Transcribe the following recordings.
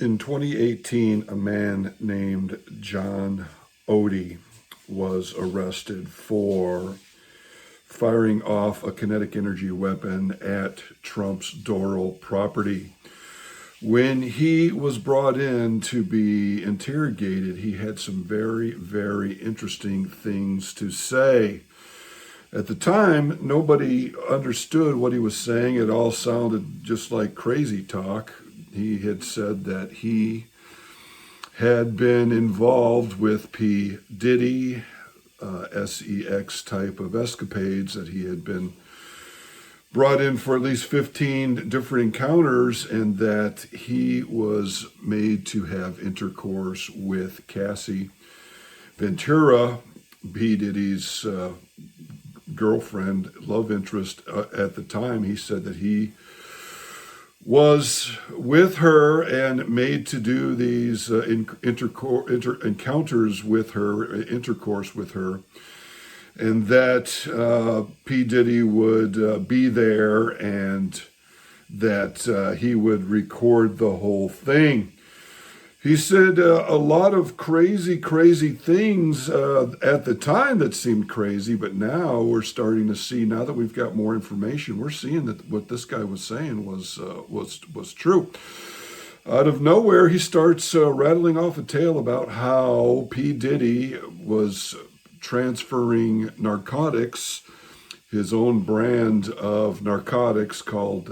In 2018, a man named John Odie was arrested for firing off a kinetic energy weapon at Trump's Doral property. When he was brought in to be interrogated, he had some very, very interesting things to say. At the time, nobody understood what he was saying. It all sounded just like crazy talk. He had said that he had been involved with Diddy, sex type of escapades, that he had been brought in for at least 15 different encounters, and that he was made to have intercourse with Cassie Ventura, Diddy's girlfriend, love interest at the time. He said that he was with her and made to do these encounters with her, intercourse with her, and that P. Diddy would be there and that he would record the whole thing. He said a lot of crazy things at the time that seemed crazy, but now we're starting to see, now that we've got more information, we're seeing that what this guy was saying was true. Out of nowhere, he starts rattling off a tale about how P. Diddy was transferring narcotics, his own brand of narcotics called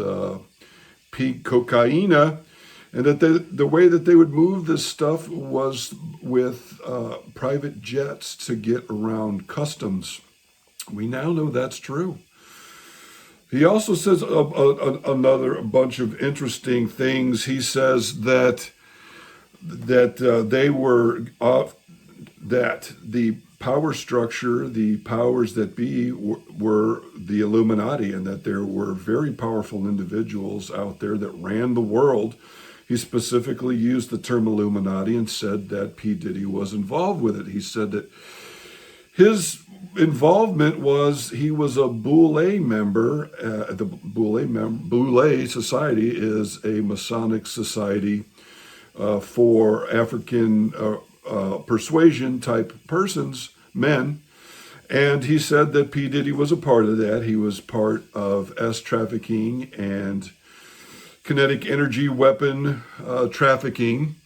pink cocaina, and that the way that they would move this stuff was with private jets to get around customs. We now know that's true. He also says another bunch of interesting things. He says that they were that the power structure, the powers that be, were the Illuminati, and that there were very powerful individuals out there that ran the world. He specifically used the term Illuminati and said that P. Diddy was involved with it. He said that his involvement was, he was a Boule member. The Boule Society is a Masonic society for African persuasion type persons, men. And he said that P. Diddy was a part of that. He was part of trafficking and kinetic energy weapon trafficking,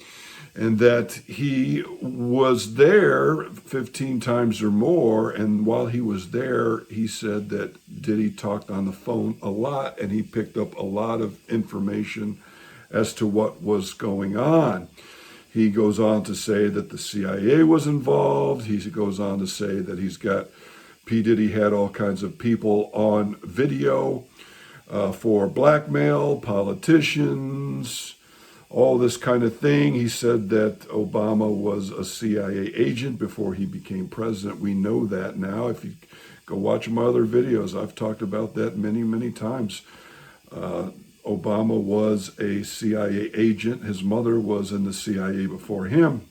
and that he was there 15 times or more. And while he was there, he said that Diddy talked on the phone a lot, and he picked up a lot of information as to what was going on. He goes on to say that the CIA was involved. He goes on to say that P. Diddy had all kinds of people on video for blackmail, politicians, all this kind of thing. He said that Obama was a CIA agent before he became president. We know that now. If you go watch my other videos, I've talked about that many times. Obama was a CIA agent. His mother was in the CIA before him.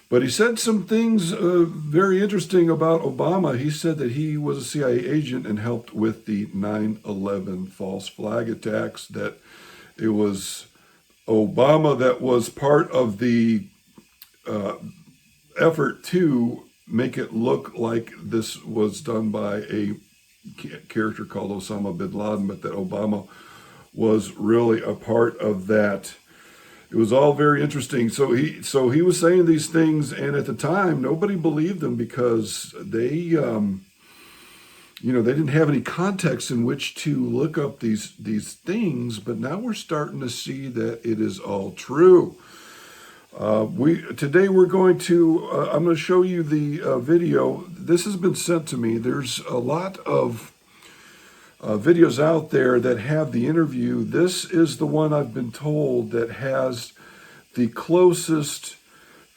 But he said some things very interesting about Obama. He said that he was a CIA agent and helped with the 9/11 false flag attacks, that it was Obama that was part of the effort to make it look like this was done by a character called Osama bin Laden, but that Obama was really a part of that. It was all very interesting. So he was saying these things, and at the time, nobody believed him because they didn't have any context in which to look up these things. But now we're starting to see that it is all true. Today we're going to, I'm going to show you the video. This has been sent to me. There's a lot of videos out there that have the interview. This is the one I've been told that has the closest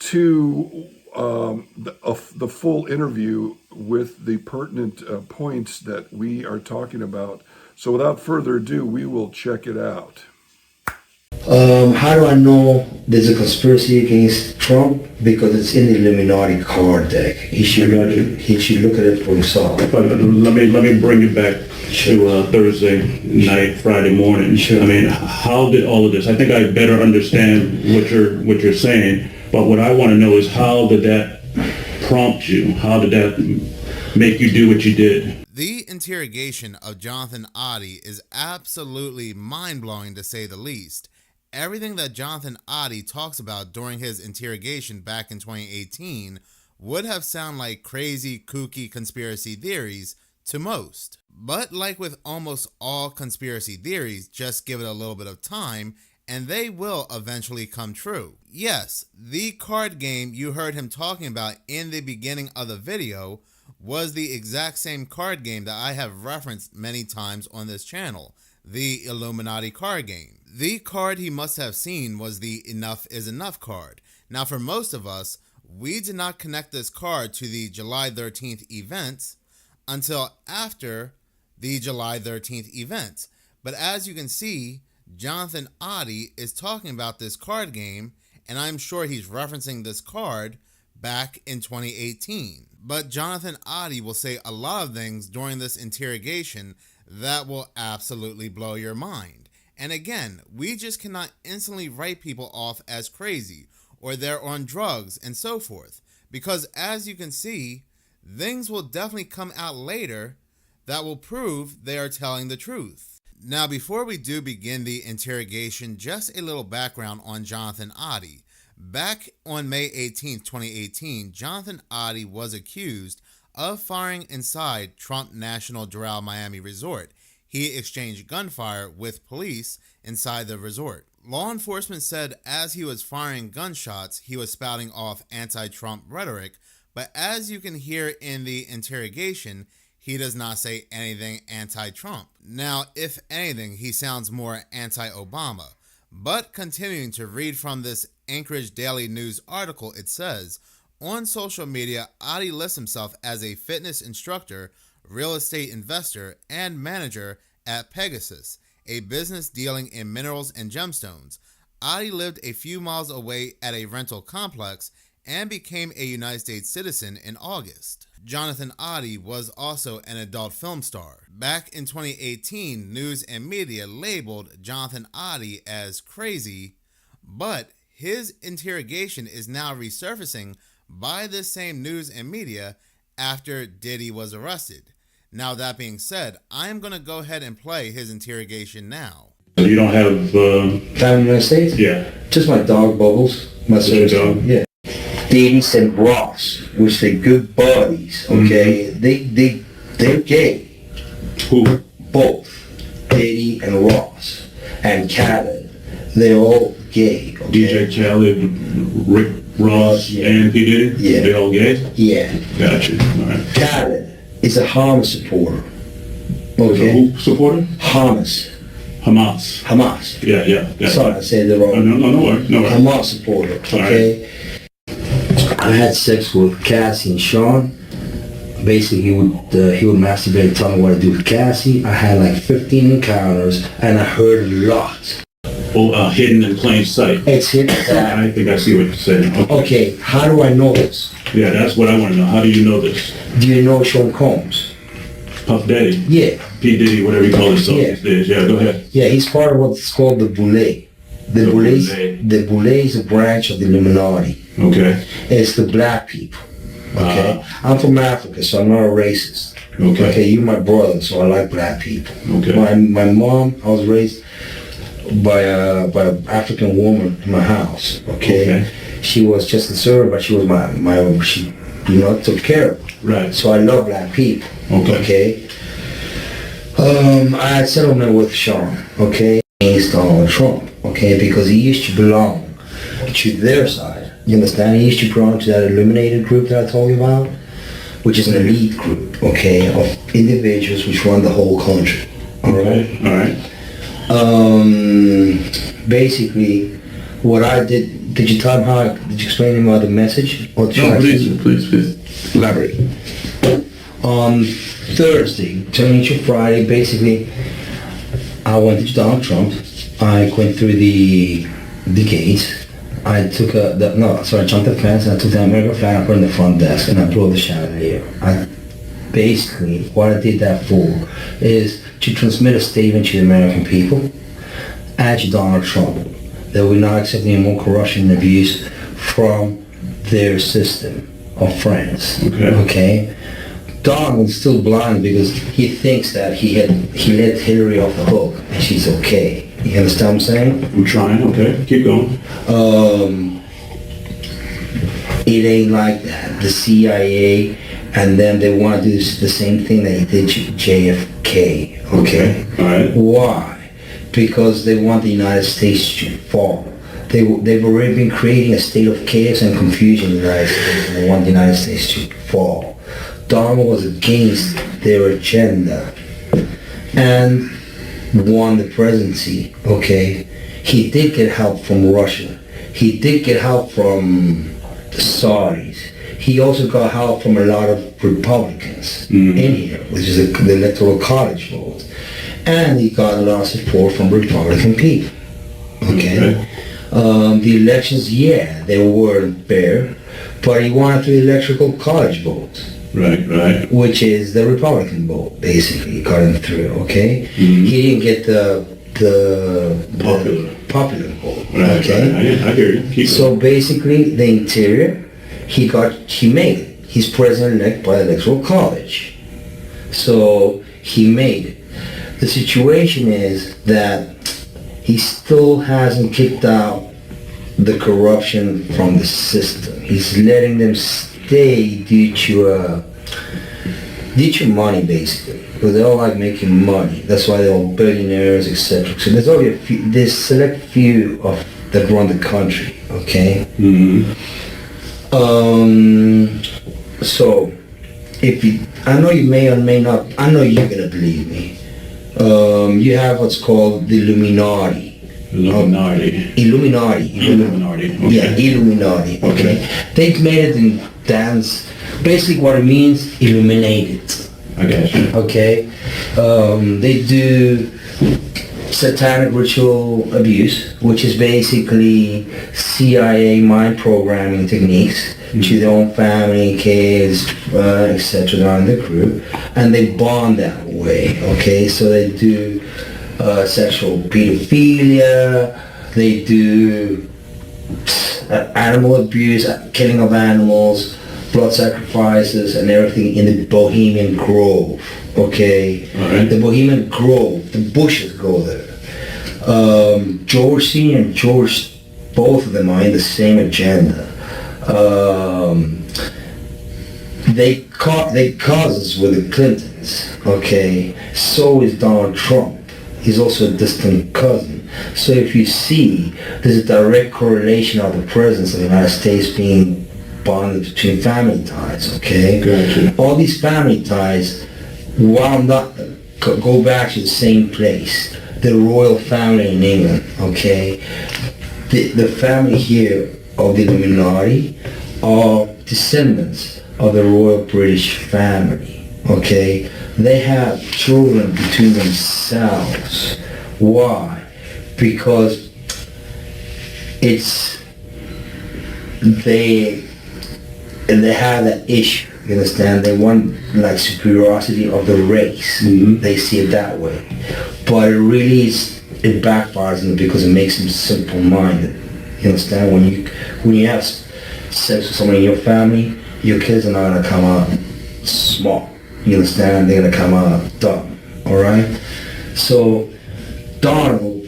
to the full interview with the pertinent points that we are talking about. So without further ado, we will check it out. How do I know there's a conspiracy against Trump? Because it's in the Illuminati card deck. He should look at it for himself. But let me bring it back to Thursday night, Friday morning. Sure. I mean, how did all of this? I think I better understand what you're saying. But what I want to know is, how did that prompt you? How did that make you do what you did? The interrogation of Jonathan Oddie is absolutely mind-blowing, to say the least. Everything that Jonathan Oddie talks about during his interrogation back in 2018 would have sounded like crazy, kooky conspiracy theories to most. But like with almost all conspiracy theories, just give it a little bit of time and they will eventually come true. Yes, the card game you heard him talking about in the beginning of the video was the exact same card game that I have referenced many times on this channel, the Illuminati card game. The card he must have seen was the Enough is Enough card. Now for most of us, we did not connect this card to the July 13th events until after the July 13th event. But as you can see, Jonathan Oddie is talking about this card game, and I'm sure he's referencing this card back in 2018. But Jonathan Oddie will say a lot of things during this interrogation that will absolutely blow your mind. And again, we just cannot instantly write people off as crazy or they're on drugs and so forth, because as you can see, things will definitely come out later that will prove they are telling the truth. Now, before we do begin the interrogation, just a little background on Jonathan Oddie. Back on May 18, 2018, Jonathan Oddie was accused of firing inside Trump National Doral Miami Resort. He exchanged gunfire with police inside the resort. Law enforcement said as he was firing gunshots, he was spouting off anti-Trump rhetoric, but as you can hear in the interrogation, he does not say anything anti-Trump. Now, if anything, he sounds more anti-Obama. But continuing to read from this Anchorage Daily News article, it says, on social media, Oddie lists himself as a fitness instructor, real estate investor, and manager at Pegasus, a business dealing in minerals and gemstones. Oddie lived a few miles away at a rental complex and became a United States citizen in August. Jonathan Oddie was also an adult film star. Back in 2018, news and media labeled Jonathan Oddie as crazy, but his interrogation is now resurfacing by this same news and media after Diddy was arrested. Now that being said, I'm going to go ahead and play his interrogation now. You don't have... Time in the United States? Yeah. Just my dog, Bubbles. My service dog. Yeah. Diddy and Ross, which they're good buddies, okay? They're gay. Who? Both. Diddy and Ross. And Khaled. They're all gay, okay? DJ Khaled, Rick Ross, Yeah. and P. Diddy? Yeah. They all gay? Yeah. Gotcha. All right. Khaled is a Hamas supporter. Okay? Who supporter? Hamas. Hamas. Yeah. Sorry, I said it wrong. No worries. Hamas supporter, okay? I had sex with Cassie and Sean. Basically, he would masturbate and tell me what to do with Cassie. I had like 15 encounters, and I heard a lot. Hidden in plain sight. It's hidden. I think I see what you're saying. Okay, how do I know this? Yeah, that's what I want to know. How do you know this? Do you know Sean Combs? Puff Daddy? Yeah. P. Diddy, whatever you call himself these days. Yeah, go ahead. Yeah, he's part of what's called the Boule. The Boule is a branch of the Illuminati. Okay. It's the black people. Okay. I'm from Africa, so I'm not a racist. Okay. You're my brother, so I like black people. Okay. My mom, I was raised by an African woman in my house. Okay. She was just a servant, but she was she took care of me. Right. So I love black people. Okay. I had settlement with Sean. Okay. Against Donald Trump. Okay, because he used to belong to their side. You understand? He used to belong to that illuminated group that I told you about, which is an elite group, okay, of individuals which run the whole country. All right. Basically, what I did you tell him did you explain to him about the message? Or No, please elaborate. Thursday, turning to Friday, basically, I went to Donald Trump, I went through the gate. I took I jumped the fence and I took the American flag and put it in the front desk and I blew the chandelier. Basically, what I did that for is to transmit a statement to the American people and to Donald Trump that we're not accepting any more corruption and abuse from their system of friends. Okay? Donald's still blind because he thinks that he let Hillary off the hook and she's okay. You understand what I'm saying? I'm trying. Okay, keep going. It ain't like that. The CIA and then they want to do the same thing that he did to JFK. Okay? All right. Why? Because they want the United States to fall. They've already been creating a state of chaos and confusion in the United States, and they want the United States to fall. Donald was against their agenda and won the presidency. Okay? He did get help from Russia. He did get help from the Saudis. He also got help from a lot of Republicans in here, which is the Electoral College vote. And he got a lot of support from Republican people. Okay? The elections, they weren't fair, but he wanted the Electoral College vote. Right. Which is the Republican vote, basically. He got him through, okay? He didn't get the popular vote, okay? Right. I hear you. Keep So basically, the interior, he made it. He's president-elect by the Electoral College. So he made it. The situation is that he still hasn't kicked out the corruption from the system. He's letting them stay due to money, basically. Because they all like making money. That's why they're all billionaires, etc. So there's only there's select few that run the country, okay? So, I know you may or may not, I know you're gonna believe me. You have what's called the Illuminati. Illuminati. Okay. Yeah, Illuminati. Okay. They've made it in dance. Basically, what it means, illuminated. I got you. Okay. They do satanic ritual abuse, which is basically CIA mind programming techniques to their own family, kids, etc. They're on the crew, and they bond that way. Okay, so they do sexual pedophilia, they do animal abuse, killing of animals, blood sacrifices, and everything in the Bohemian Grove. Okay, right. The Bohemian Grove, the Bushes go there. George Senior and George, both of them are in the same agenda. They cousins with the Clintons. Okay, so is Donald Trump. He's also a distant cousin. So if you see, there's a direct correlation of the presence of the United States being bonded between family ties. Okay, Gotcha. All these family ties, while not go back to the same place, the royal family in England. Okay, the family here of the Illuminati are descendants of the royal British family. Okay, they have children between themselves. Why? Because they have that issue. You understand? They want like superiority of the race. They see it that way, but it really it backfires on them because it makes them simple-minded. You understand? When you have sex with someone in your family, your kids are not gonna come out smart. You understand? They're gonna come out dumb. All right. So Donald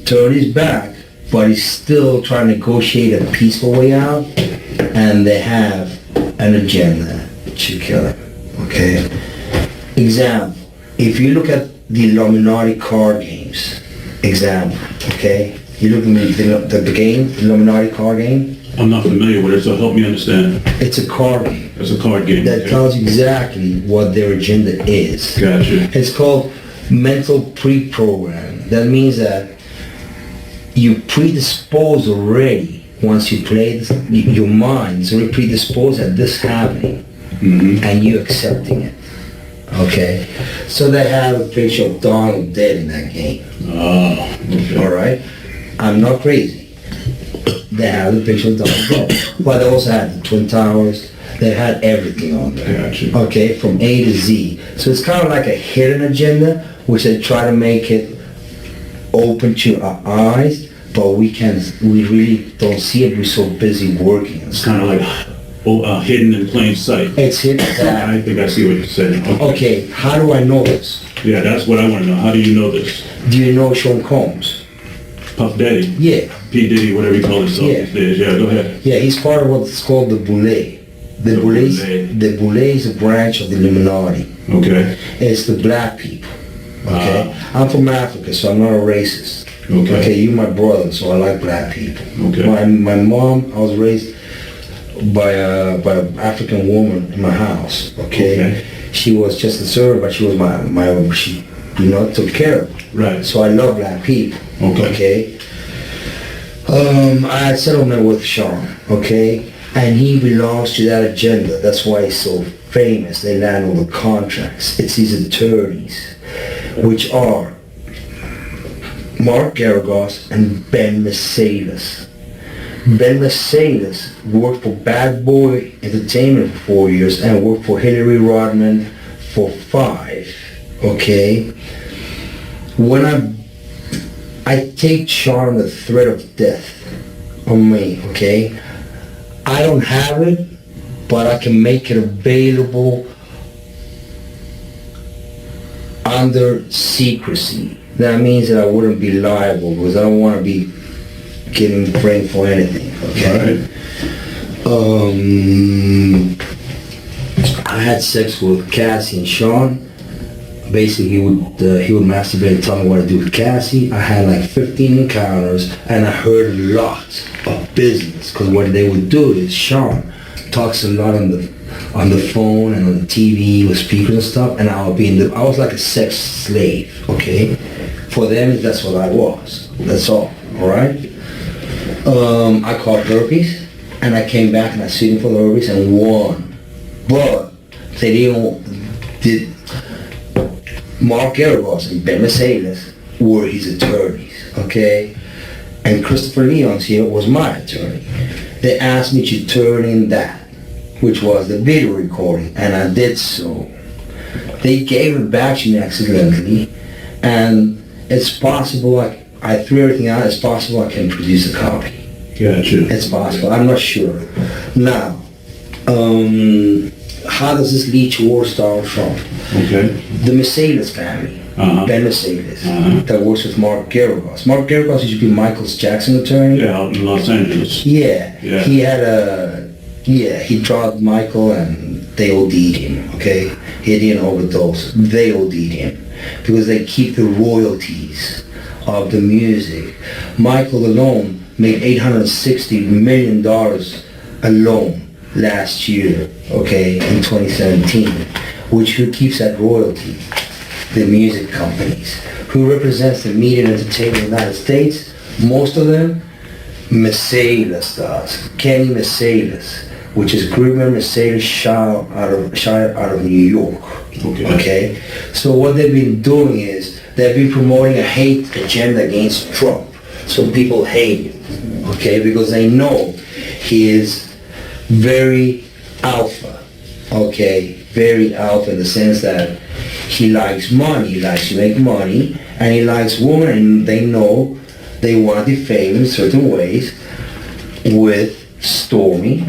turned his back, but he's still trying to negotiate a peaceful way out, and they have an agenda to kill him. Okay. Example: if you look at the Illuminati card games, example. Okay. You look at the game, Illuminati card game. I'm not familiar with it, so help me understand. It's a card game. It's a card game. That tells you exactly what their agenda is. Gotcha. It's called mental pre-programming. That means that you predispose already. Once you play this, your mind is already predisposed at this happening, and you accepting it. Okay, so they have a picture of Donald dead in that game. Oh, okay. All right, I'm not crazy. They have a picture of Donald dead, but they also had the Twin Towers. They had everything on there. Gotcha. Okay, from A to Z. So it's kind of like a hidden agenda, which they try to make it open to our eyes, but we really don't see it. We're so busy working. It's kind of like hidden in plain sight. It's hidden. I think I see what you're saying. Okay, how do I know this? Yeah, that's what I want to know. How do you know this? Do you know Sean Combs? Puff Daddy? Yeah. P. Diddy, whatever you call himself Yeah. these days. Yeah, go ahead. Yeah, he's part of what's called the Boule. The Boule is a branch of the Illuminati. Okay. It's the black people. Okay. I'm from Africa, so I'm not a racist. Okay. You're my brother, so I like black people. Okay. My mom, I was raised by an African woman in my house. Okay. She was just a servant, but she was she took care of me. Right. So I love black people. Okay. I had settlement with Sean. Okay. And he belongs to that agenda. That's why he's so famous. They land all the contracts. It's these attorneys, which are Mark Garagos and Ben Mercedes. Ben Mercedes worked for Bad Boy Entertainment for 4 years and worked for Hillary Rodman for 5. Okay? When I take Sean the threat of death on me, okay? I don't have it, but I can make it available under secrecy. That means that I wouldn't be liable because I don't want to be getting framed for anything. Okay. I had sex with Cassie and Sean. Basically, he would masturbate and tell me what to do with Cassie. I had like 15 encounters, and I heard a lot of business. Because what they would do is Sean talks a lot on the phone and on the TV with speakers and stuff, and I was like a sex slave. Okay, for them that's what I was. That's all. All right. I caught herpes, and I came back and I sued him for the herpes and won, but they did. Mark Garagos and Ben Mercedes were his attorneys, okay? And Christopher Leon's here was my attorney. They asked me to turn in that, which was the video recording, and I did so. They gave it back to me accidentally, and it's possible, I threw everything out, it's possible I can produce a copy. Gotcha. It's possible, I'm not sure. Now, how does this lead towards Donald Trump? Okay. The Mercedes family, Ben Mercedes, that works with Mark Garagos. Mark Garagos used to be Michael Jackson's attorney. Yeah, out in Los Angeles. Yeah. He had he drugged Michael and they OD'd him, okay? He didn't overdose. They OD'd him because they keep the royalties of the music. Michael alone made $860 million alone last year, okay, in 2017, which who keeps that royalty? The music companies. Who represents the media and entertainment in the United States? Most of them, Mercedes does. Kenny Mercedes, which is Goodman Mercedes Shire out of New York. Okay. So what they've been doing is they've been promoting a hate agenda against Trump. So people hate him, okay, because they know he is very alpha, okay, very alpha in the sense that he likes money, he likes to make money, and he likes women, and they know they want to defame him in certain ways with Stormy,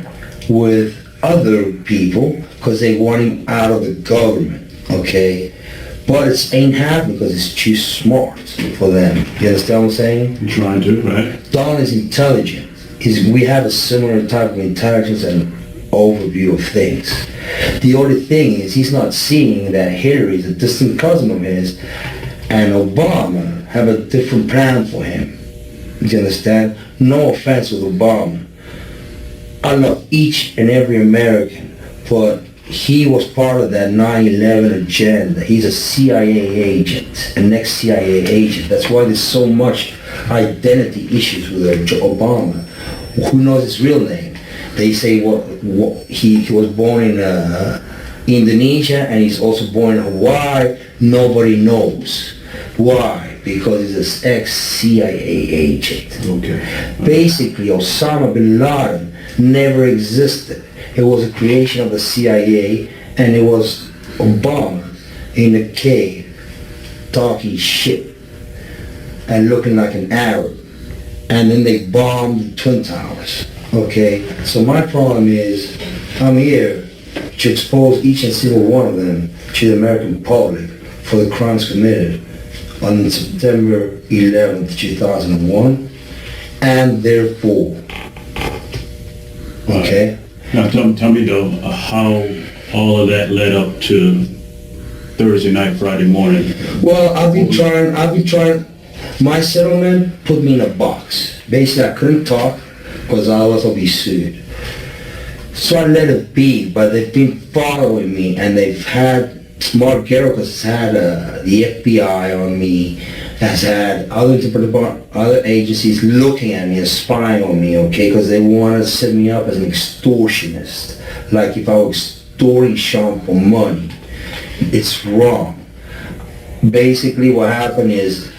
with other people, because they want him out of the government, okay? But it ain't happening because it's too smart for them. You understand what I'm saying? I'm trying to, right? Don is intelligent. We have a similar type of intelligence and overview of things. The only thing is he's not seeing that Hillary is a distant cousin of his and Obama have a different plan for him. You understand? No offense with Obama. I love each and every American, but he was part of that 9/11 agenda. He's a CIA agent, an ex-CIA agent. That's why there's so much identity issues with Obama. Who knows his real name? They say he was born in Indonesia, and he's also born in Hawaii. Nobody knows. Why? Because he's an ex-CIA agent. Okay. Basically, Osama bin Laden never existed. It was a creation of the CIA, and it was Obama in a cave talking shit and looking like an Arab. And then they bombed the Twin Towers. Okay? So my problem is, I'm here to expose each and single one of them to the American public for the crimes committed on September 11th, 2001, and therefore. Okay? Now tell me though, how all of that led up to Thursday night, Friday morning. Well, I've been trying, my settlement put me in a box. Basically, I couldn't talk because I was going to be sued. So I let it be, but they've been following me, and they've had, Mark Garrett has had the FBI on me, has had other agencies looking at me and spying on me, okay, because they want to set me up as an extortionist, like if I was extorting Sean for money. It's wrong. Basically what happened is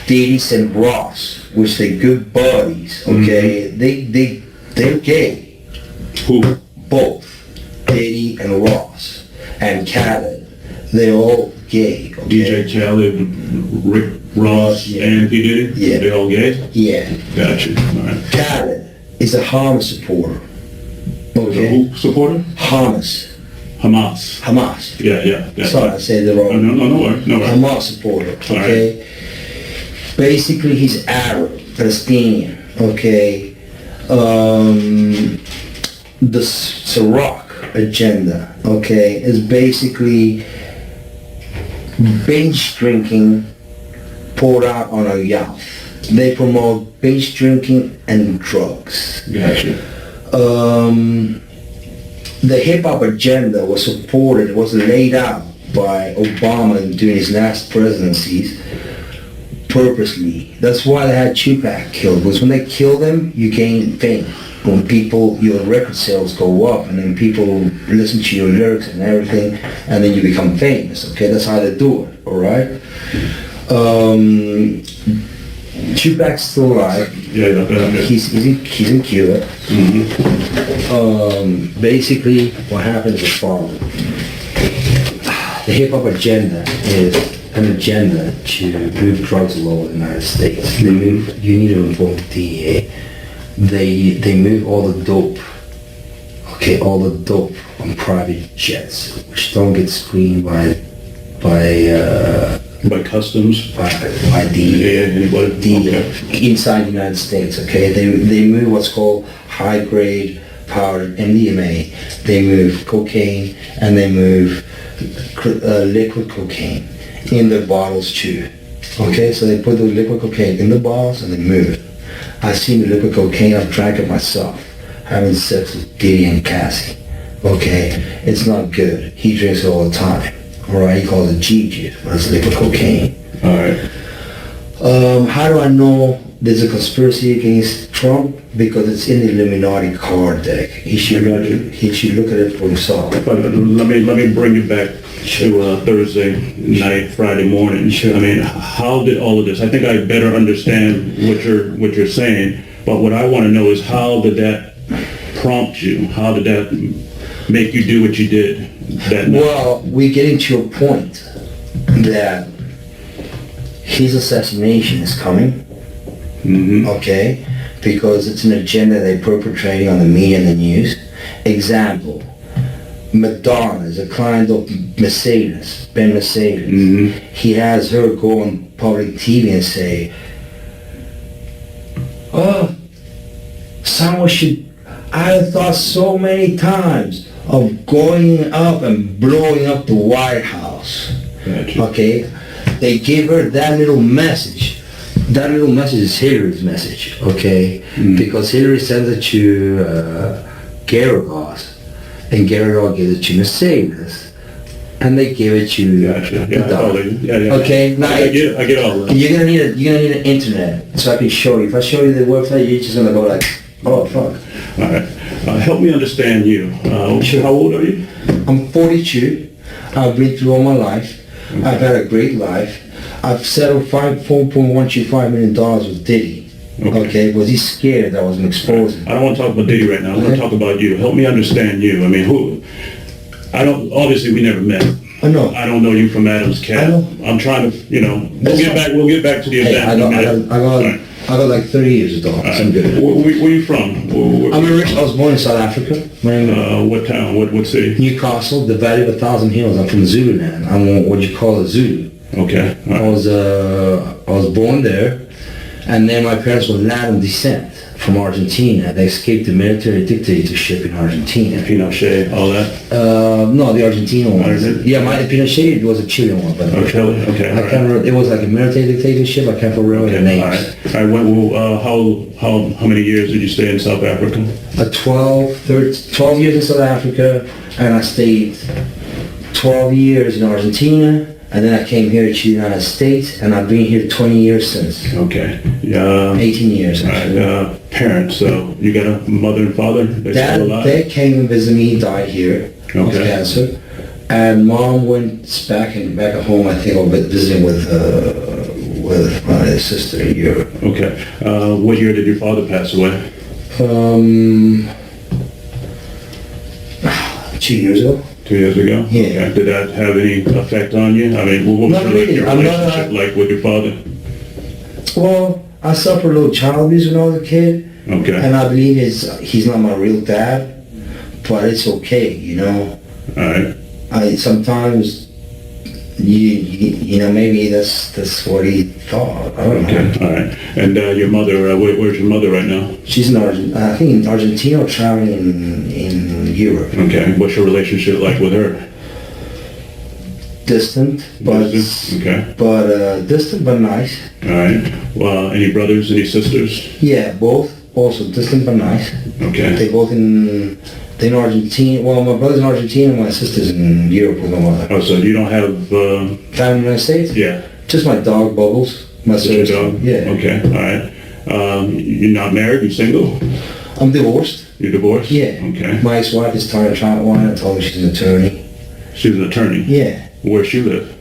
Diddy and Ross, which they're good buddies, okay, they're gay. Who? Both Diddy and Ross and Khaled, they're all gay. Okay? DJ Khaled, Rick Ross, Yeah. and P. Diddy? Yeah. They all gay? Yeah. Gotcha. All right. Khaled is a Hamas supporter. The Okay. who supporter? Hamas. Hamas. Yeah. Sorry, I said it wrong. No worries. Hamas supporter. Okay. Basically, he's Arab, Palestinian. Okay. The Ciroc agenda, okay, is basically binge drinking poured out on a yacht. They promote binge drinking and drugs. Gotcha. The hip-hop agenda was supported, was laid out by Obama during his last presidencies purposely. That's why they had Tupac killed, because when they kill them, you gain fame. When people, your record sales go up, and then people listen to your lyrics and everything, and then you become famous, okay? That's how they do it, all right? Tupac's still alive. Yeah. He's in Cuba. Basically, what happens is the following. The hip-hop agenda is an agenda to move drugs all over the United States. You need to inform the DEA. They move all the dope, okay, all the dope on private jets, which don't get screened by customs. by Yeah, the inside the United States. Okay, they move what's called high grade powder MDMA. They move cocaine, and they move liquid cocaine in their bottles too. Okay, so they put the liquid cocaine in the bottles and they move it. I've seen the liquid cocaine, I've drank it myself, having sex with Diddy and Cassie. Okay, it's not good. He drinks it all the time. Alright, he calls it G-Juice, but it's liquid cocaine. Alright. How do I know there's a conspiracy against Trump? Because it's in the Illuminati card deck. He should look at it for himself. But let me bring it back to Thursday night, Friday morning. Sure. I mean, how did all of this? I think I better understand what you're saying. But what I want to know is, how did that prompt you? How did that make you do what you did that night? Well, we're getting to a point that his assassination is coming. Okay, because it's an agenda they're perpetrating on the media and the news. Example, Madonna is a client of Mercedes, Ben Mercedes. He has her go on public TV and say, oh, someone should, I have thought so many times of going up and blowing up the White House. Gotcha. Okay, they give her that little message. That little message is Hillary's message, okay? Because Hillary sends it to Gary Ross, and Gary Ross gives it to Mercedes, and they give it to Gotcha. Madonna. Yeah. Okay, now I get all of that. you're gonna need an internet so I can show you. If I show you the website, you're just gonna go like, oh fuck. All right. Help me understand you. Sure. How old are you? I'm 42. I've been through all my life. I've had a great life. I've settled $4.125 million with Diddy. Okay, because he's scared that I was going to expose him. I don't want to talk about Diddy right now. I want to talk about you. Help me understand you. I mean, obviously we never met. I know. I don't know you from Adam's cat. I know. I'm trying to, we'll get back to the Hey, event. I got like 30 years of dogs. I'm good. Where you from? I was born in South Africa. What town? What city? Newcastle, the Valley of a Thousand Hills. I'm from Zululand. I'm what you call a Zulu. Okay. All right. I was born there, and then my parents were Latin descent from Argentina. They escaped the military dictatorship in Argentina. Pinochet, all that? No, the Argentina one. Argentina? Yeah, my Pinochet was a Chilean one, but Okay. I can't remember. It was like a military dictatorship. I can't remember the names. All right. How many years did you stay in South Africa? 12 years in South Africa, and I stayed 12 years in Argentina. And then I came here to the United States, and I've been here 20 years since. Okay. Yeah. 18 years, actually. Parents, so you got a mother and father? They're still alive? Dad came and visited me, died here of Okay. cancer. And Mom went back at home, I think, visiting with my sister in Europe. Okay. What year did your father pass away? 2 years ago. 2 years ago? Yeah. Okay. Did that have any effect on you? I mean, what was Not really. your relationship like with your father? Well, I suffered a little child abuse when I was a kid. Okay. And I believe he's not my real dad, but it's okay, All right. I sometimes, maybe that's what he thought. I don't know. Okay. All right. And your mother, where's your mother right now? She's I think in Argentina or traveling in Europe. Okay. What's your relationship like with her? Distant, but distant but nice. All right. Well, any brothers, any sisters? Yeah, both. Also distant but nice. Okay. They're in Argentina. Well, my brother's in Argentina, my sister's in Europe with my mother. Oh, so you don't have... Family in the United States? Yeah. Just my dog, Bubbles. My Just your dog? Yeah. Okay, all right. You're not married? You're single? I'm divorced. You're divorced? Yeah. Okay. My ex-wife is trying to tell me she's an attorney. She's an attorney? Yeah. Where she live?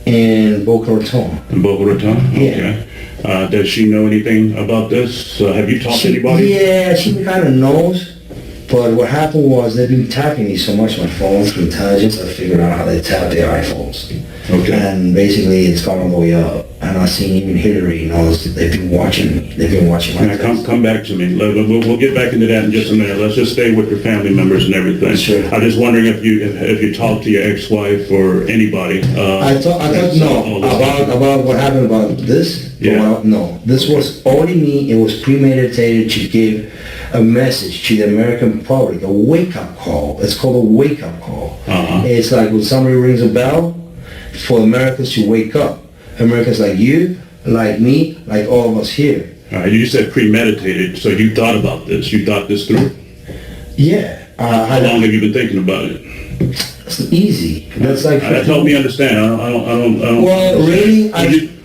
In Boca Raton. In Boca Raton? Yeah. Okay. Does she know anything about this? Have you talked to anybody? Yeah, she kind of knows. But what happened was they've been tapping me so much on my phone through intelligence. I figured out how they tap their iPhones. Okay. And basically it's gone all the way up. And I've seen even Hillary and all this. They've been watching me. They've been watching my text. Come back to me. We'll get back into that in just a minute. Let's just stay with your family members and everything. Sure. I'm just wondering if you talked to your ex-wife or anybody. I thought about what happened about this. Yeah. No, this was only me. It was premeditated to give a message to the American public, a wake-up call. It's called a wake-up call. Uh-huh. It's like when somebody rings a bell for Americans to wake up. Americans like you, like me, like all of us here. All right, you said premeditated, so you thought about this. You thought this through? Yeah. How long have you been thinking about it? It's easy. That's like... Help me understand. I don't. Well, really,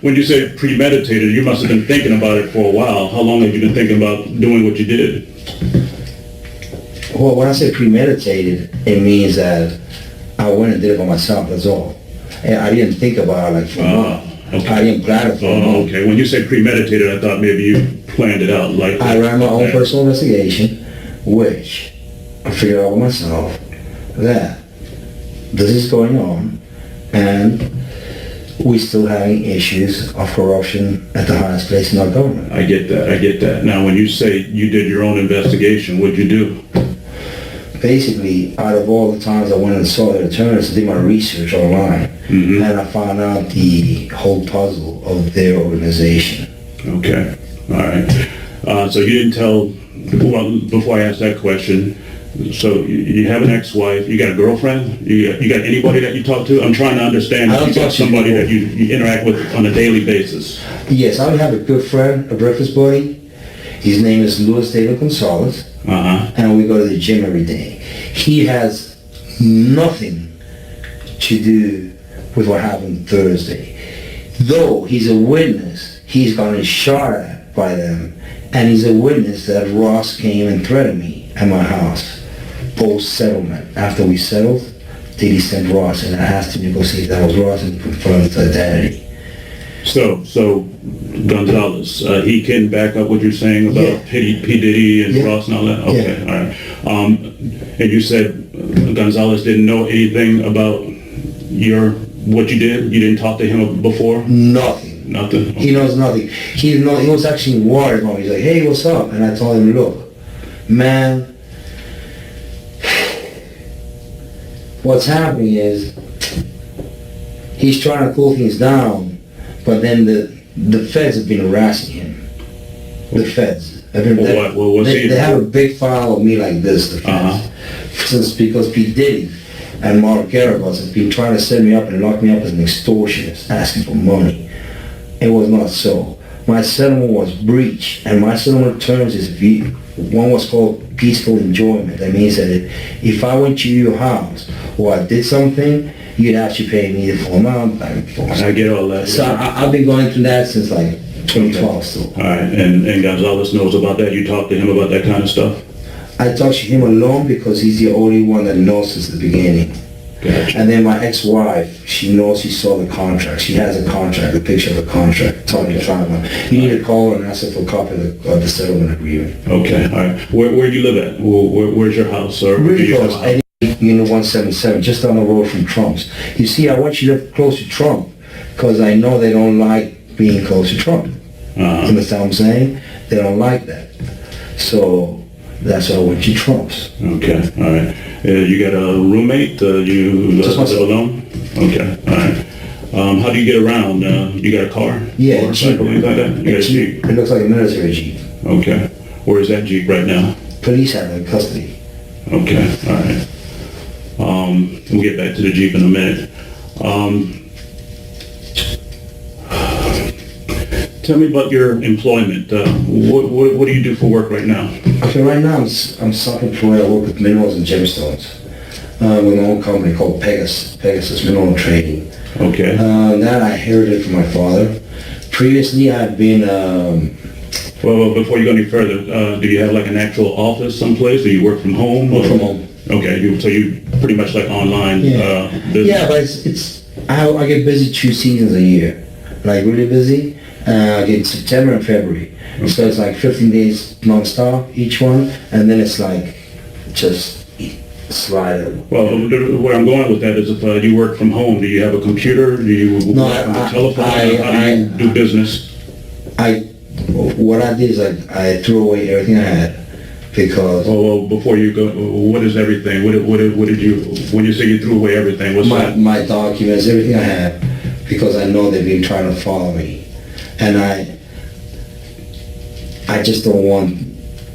When you say premeditated, you must have been thinking about it for a while. How long have you been thinking about doing what you did? Well, when I say premeditated, it means that I went and did it by myself, that's all. And I didn't think about it like for a month. Okay. I didn't plan it for a month. Okay. When you say premeditated, I thought maybe you planned it out. Like I ran my own personal investigation, which I figured out by myself that this is going on, and we're still having issues of corruption at the highest place in our government. I get that. Now, when you say you did your own investigation, what'd you do? Basically, out of all the times I went and saw the attorneys, I did my research online, and I found out the whole puzzle of their organization. Okay. All right. So you didn't tell, well, before I ask that question, so you have an ex-wife, you got a girlfriend, you got anybody that you talk to? I'm trying to understand if you got somebody that you interact with on a daily basis. Yes, I have a good friend, a breakfast buddy. His name is Luis David Gonzalez, and we go to the gym every day. He has nothing to do with what happened Thursday. Though he's a witness, he's gotten shot at by them, and he's a witness that Ross came and threatened me. at my house post-settlement. After we settled, Diddy sent Ross, and I asked him to go see if that was Ross and confirm his identity. So Gonzalez, he can back up what you're saying about Yeah. P. Diddy and Yeah. Ross and all that? Okay, Yeah. all right. And you said Gonzalez didn't know anything about what you did? You didn't talk to him before? Nothing. Nothing? He knows nothing. He was actually worried about me. He's like, hey, what's up? And I told him, look, man, what's happening is he's trying to cool things down, but then the feds have been harassing him. The feds. They have a big file of me like this, the feds. Since because P. Diddy and Mark Garabas have been trying to set me up and lock me up as an extortionist, asking for money. It was not so. My settlement was breached, and my settlement terms is one was called peaceful enjoyment. That means that if I went to your house or I did something, you'd have to pay me the full amount back and forth. I get all that. So I've been going through that since like 2012 still. All right, and Gonzalez knows about that? You talk to him about that kind of stuff? I talk to him alone because he's the only one that knows since the beginning. Gotcha. And then my ex-wife, she knows, she saw the contract. She has a contract, a picture of the contract, talking to China. You need to call her and ask her for a copy of the settlement agreement. Okay, all right. Where do you live at? Where's your house? Or Really close, Unit 177, just down the road from Trump's. You see, I want you to live close to Trump because I know they don't like being close to Trump. You understand what I'm saying? They don't like that. So that's why I went to Trump's. Okay, all right. You got a roommate? You live alone? Okay, all right. How do you get around? You got a car? Yeah, motorcycle, anything like that? You got a Jeep? It looks like a military Jeep. Okay. Where is that Jeep right now? Police have it in custody. Okay, all right. We'll get back to the Jeep in a minute. Tell me about your employment. What do you do for work right now? Okay, right now I'm self-employed. I work with minerals and gemstones with my own company called Pegasus Mineral Trading. Okay. That I inherited from my father. Previously, I'd been... Well, before you go any further, do you have like an actual office someplace, or you work from home? Work from home. Okay, so you pretty much like online business? Yeah, but I get busy 2 seasons a year. Like really busy. I get September and February. Okay. So it's like 15 days non-stop each one, and then it's like just slide. Well, where I'm going with that is if you work from home, do you have a computer? Do you work on the telephone? How do you do business? What I did is I threw away everything I had because... Well, before you go, what is everything? What did you, when you say you threw away everything, what's that? My documents, everything I have, because I know they've been trying to follow me. And I just don't want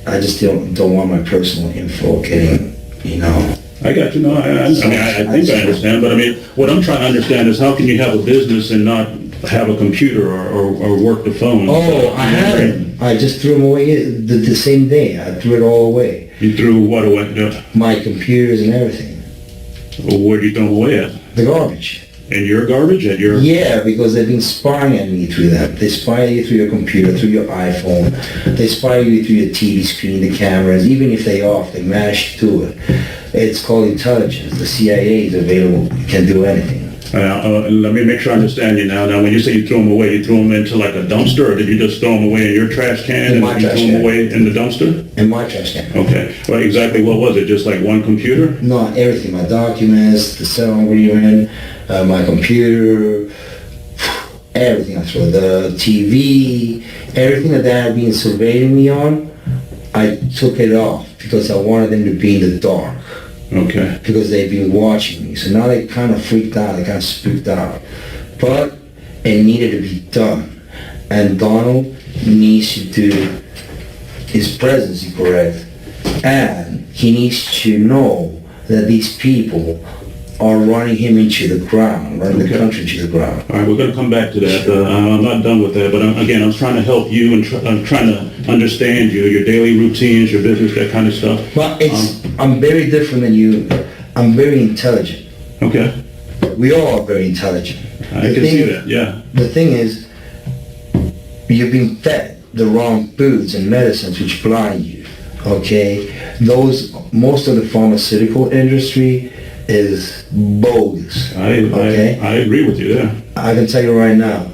my personal info getting, I got you. No, I think I understand. But I mean, what I'm trying to understand is how can you have a business and not have a computer or work the phone? Oh, I haven't. I just threw them away the same day. I threw it all away. You threw what away? My computers and everything. Well, where do you throw them away at? The garbage. And your garbage? Yeah, because they've been spying on me through that. They spy you through your computer, through your iPhone. They spy you through your TV screen, the cameras. Even if they off, they manage to do it. It's called intelligence. The CIA is available. You can do anything. Let me make sure I understand you now. Now, when you say you threw them away, you threw them into like a dumpster, or did you just throw them away in your trash can? In my trash can. You threw them away in the dumpster? In my trash can. Okay. Well, exactly what was it? Just like one computer? No, everything. My documents, the settlement agreement, my computer, everything I threw. The TV, everything that they had been surveilling me on, I took it off because I wanted them to be in the dark. Okay. Because they've been watching me. So now they kind of freaked out, they kind of spooked out. But it needed to be done. And Donald needs to do his presidency correct. And he needs to know that these people are running him into the ground, running the country into the ground. All right, we're going to come back to that. I'm not done with that, but again, I'm trying to help you and I'm trying to understand you, your daily routines, your business, that kind of stuff. But I'm very different than you. I'm very intelligent. Okay. We all are very intelligent. I can see that, yeah. The thing is, you've been fed the wrong foods and medicines which blind you. okay? Most of the pharmaceutical industry is bogus. Okay? I agree with you there. I can tell you right now,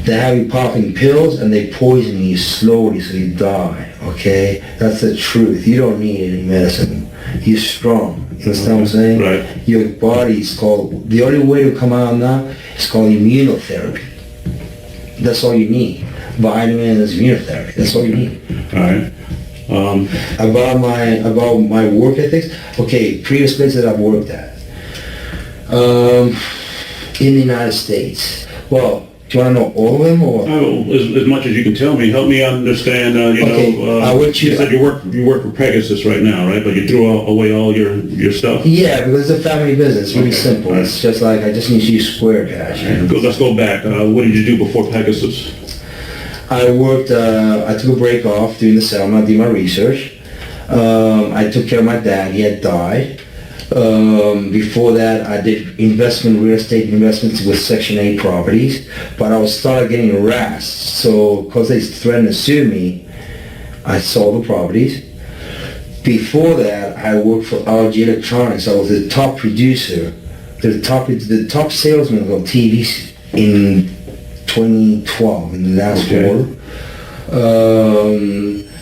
they have you popping pills and they poison you slowly so you die, okay? That's the truth. You don't need any medicine. You're strong. You understand what I'm saying? Right. Your body's called, the only way to come out now is called immunotherapy. That's all you need. Vitamins, immunotherapy. That's all you need. All right. About my work ethics. Okay, previous places that I've worked at. In the United States. Well, do you want to know all of them or? As much as you can tell me, help me understand. You said you work for Pegasus right now, right? But you threw away all your stuff. Yeah, because it's a family business. Really simple. Right. It's just like I just need to use Square Cash. Let's go back. What did you do before Pegasus? I worked. I took a break off during the summer. I did my research. I took care of my dad. He had died. Before that, I did real estate investments with Section 8 properties, but I started getting harassed. So, because they threatened to sue me, I sold the properties. Before that, I worked for LG Electronics. I was the top producer, the top salesman on TV in 2012, in the last quarter.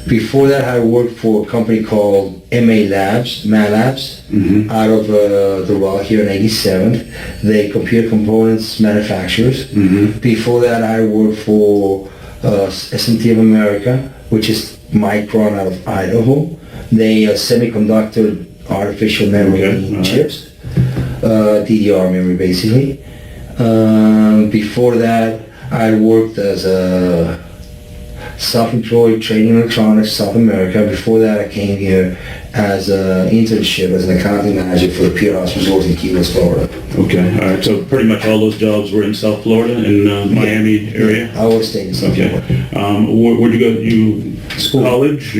Before that, I worked for a company called MA Labs, out of the Rock here in 87th. They computer components manufacturers. Before that, I worked for SMT of America, which is Micron out of Idaho. They semiconductor artificial memory chips, DDR memory basically. Before that, I worked as a self-employed trading electronics, South America. Before that, I came here as an internship as an accounting manager for the Pier House Resort in Key West, Florida. Okay, all right. So pretty much all those jobs were in South Florida, in Miami area. I always stayed in South Florida. Where'd you go? You School. College?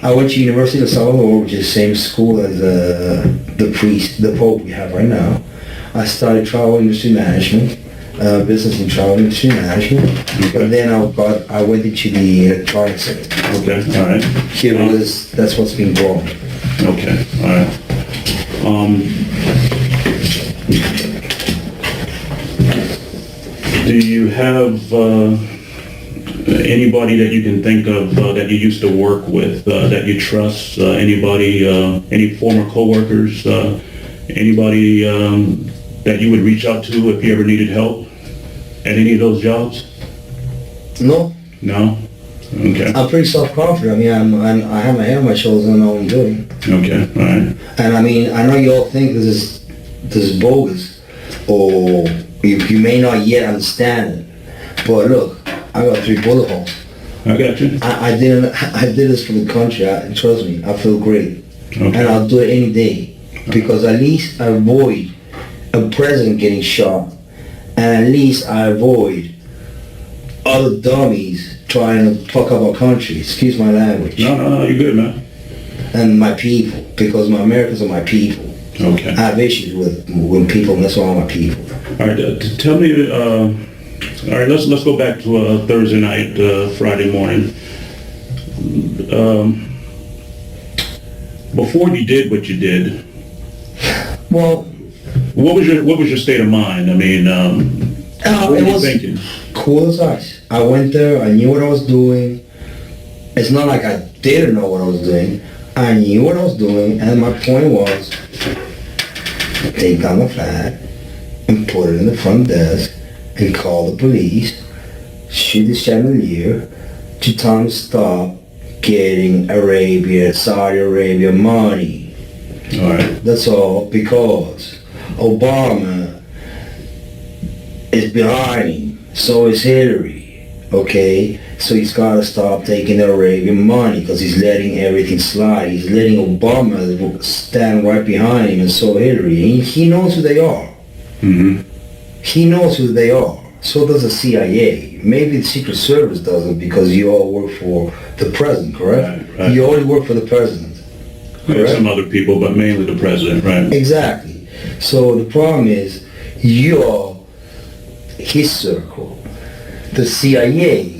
I went to University of Salvador, which is the same school as the Pope we have right now. I studied travel industry management. Business and travel industry management, but then I went into the electronics sector. Okay, all right. Here that's what's been growing. Okay, all right. Do you have anybody that you can think of that you used to work with, that you trust? Anybody, any former coworkers? Anybody that you would reach out to if you ever needed help at any of those jobs? No. No? Okay. I'm pretty self-confident. I mean, I have my head on my shoulders and I know what I'm doing. Okay, all right. And I mean, I know you all think this is bogus, or you may not yet understand it, but look, I got 3 bullet holes. I got you. I did this for the country. Trust me, I feel great. Okay. And I'll do it any day, because at least I avoid a president getting shot, and at least I avoid other dummies trying to fuck up our country. Excuse my language. No, you're good, man. And my people, because my Americans are my people. Okay. I have issues with people, and that's why I'm my people. All right, tell me, all right, let's go back to Thursday night, Friday morning. Before you did what you did, well, what was your state of mind? I mean, what were you thinking? Cool as ice. I went there. I knew what I was doing. It's not like I didn't know what I was doing. I knew what I was doing, and my point was, take down the flag and put it in the front desk and call the police, shoot the chandelier to tell them to stop getting Saudi Arabia money. All right. That's all, because Obama is behind him, so is Hillary, okay? So he's got to stop taking the Arabian money, because he's letting everything slide. He's letting Obama stand right behind him, and so Hillary. He knows who they are. Mm-hmm. He knows who they are. So does the CIA. Maybe the Secret Service doesn't, because you all work for the president, correct? Right. You only work for the president, correct? Some other people, but mainly the president, right? Exactly. So the problem is, you're his circle, the CIA,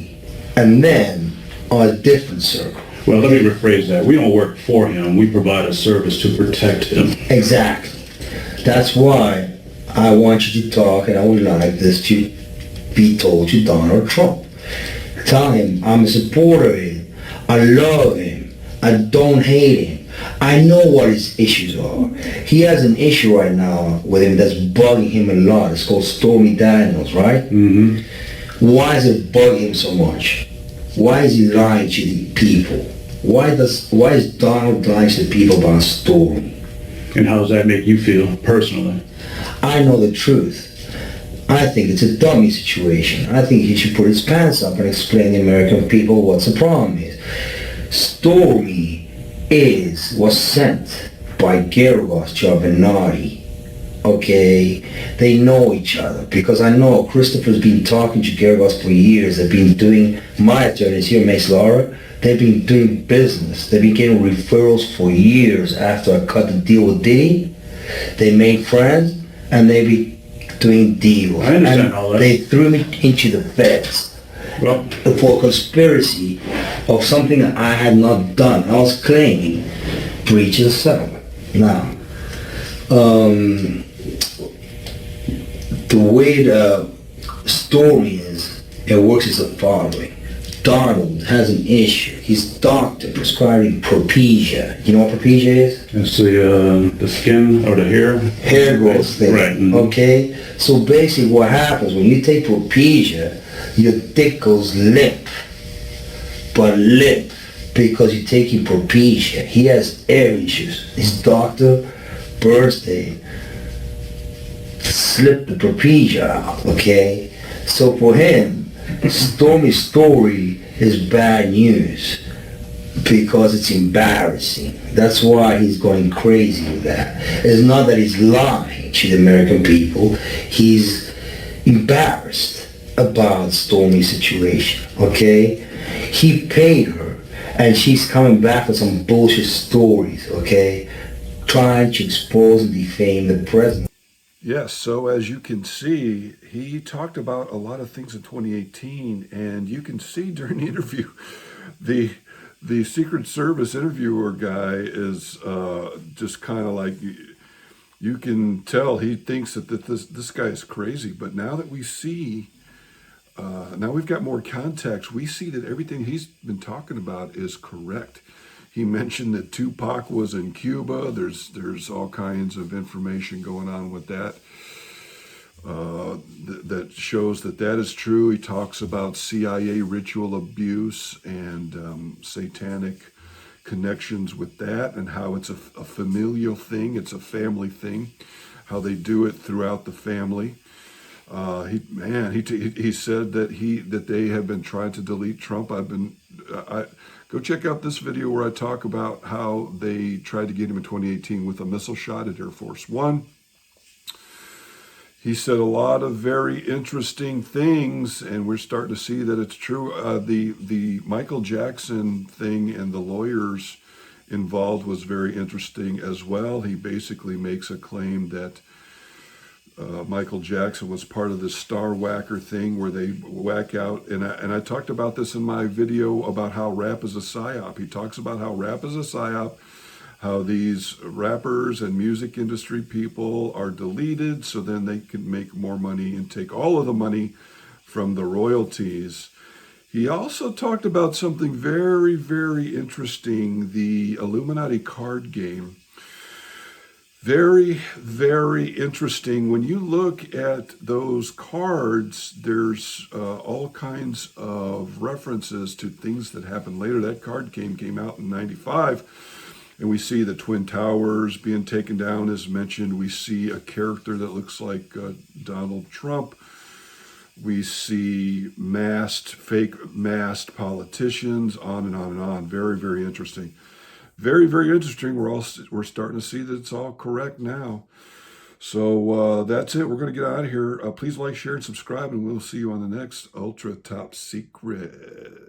and then a different circle. Well, let me rephrase that. We don't work for him. We provide a service to protect him. Exactly. That's why I want you to talk, and I would like this to be told to Donald Trump. Tell him I'm a supporter of him. I love him. I don't hate him. I know what his issues are. He has an issue right now with him that's bugging him a lot. It's called Stormy Daniels, right? Mm-hmm. Why is it bugging him so much? Why is he lying to the people? Why is Donald lying to the people about Stormy? And how does that make you feel personally? I know the truth. I think it's a dummy situation. I think he should put his pants up and explain to the American people what the problem is. Stormy was sent by Geragos to Illuminati. Okay? They know each other because I know Christopher's been talking to Geragos for years. They've been doing, my attorneys here, Mace Laura, they've been doing business. They've been getting referrals for years after I cut the deal with Diddy. They made friends and they be doing deals. I understand and all that. They threw me into the feds Well, for conspiracy of something that I had not done. I was claiming breach of settlement. Now, the way the story is, it works as the following. Donald has an issue. His doctor prescribing Propecia. You know what Propecia is? it's the skin or the hair. Hair growth thing. Right. Mhm. Okay? So basically what happens when you take Propecia, your dick goes limp. But limp because you're taking Propecia. He has air issues. His doctor, birthday, slipped the Propecia out, okay? So for him, Stormy's story is bad news because it's embarrassing. That's why he's going crazy with that. It's not that he's lying to the American people. He's embarrassed about Stormy's situation, okay? He paid her and she's coming back with some bullshit stories, okay? Trying to expose and defame the president. Yes, so as you can see, he talked about a lot of things in 2018, and you can see during the interview, the Secret Service interviewer guy is just kind of like, you can tell he thinks that this guy is crazy. But now that we see, now we've got more context, we see that everything he's been talking about is correct. He mentioned that Tupac was in Cuba. There's all kinds of information going on with that that shows that is true. He talks about CIA ritual abuse and satanic connections with that, and how it's a familial thing. It's a family thing. How they do it throughout the family. He said that they have been trying to delete Trump. Go check out this video where I talk about how they tried to get him in 2018 with a missile shot at Air Force One. He said a lot of very interesting things, and we're starting to see that it's true. The Michael Jackson thing and the lawyers involved was very interesting as well. He basically makes a claim that Michael Jackson was part of this star whacker thing where they whack out, and I talked about this in my video about how rap is a psyop. He talks about how rap is a psyop, how these rappers and music industry people are deleted so then they can make more money and take all of the money from the royalties. He also talked about something very, very interesting, the Illuminati card game. Very, very interesting. When you look at those cards, there's all kinds of references to things that happened later. That card game came out in 95, and we see the Twin Towers being taken down as mentioned. We see a character that looks like Donald Trump. We see fake masked politicians, on and on and on. Very, very interesting. Very, very interesting. We're starting to see that it's all correct now. So that's it. We're going to get out of here. Please like, share, and subscribe, and we'll see you on the next Ultra Top Secret.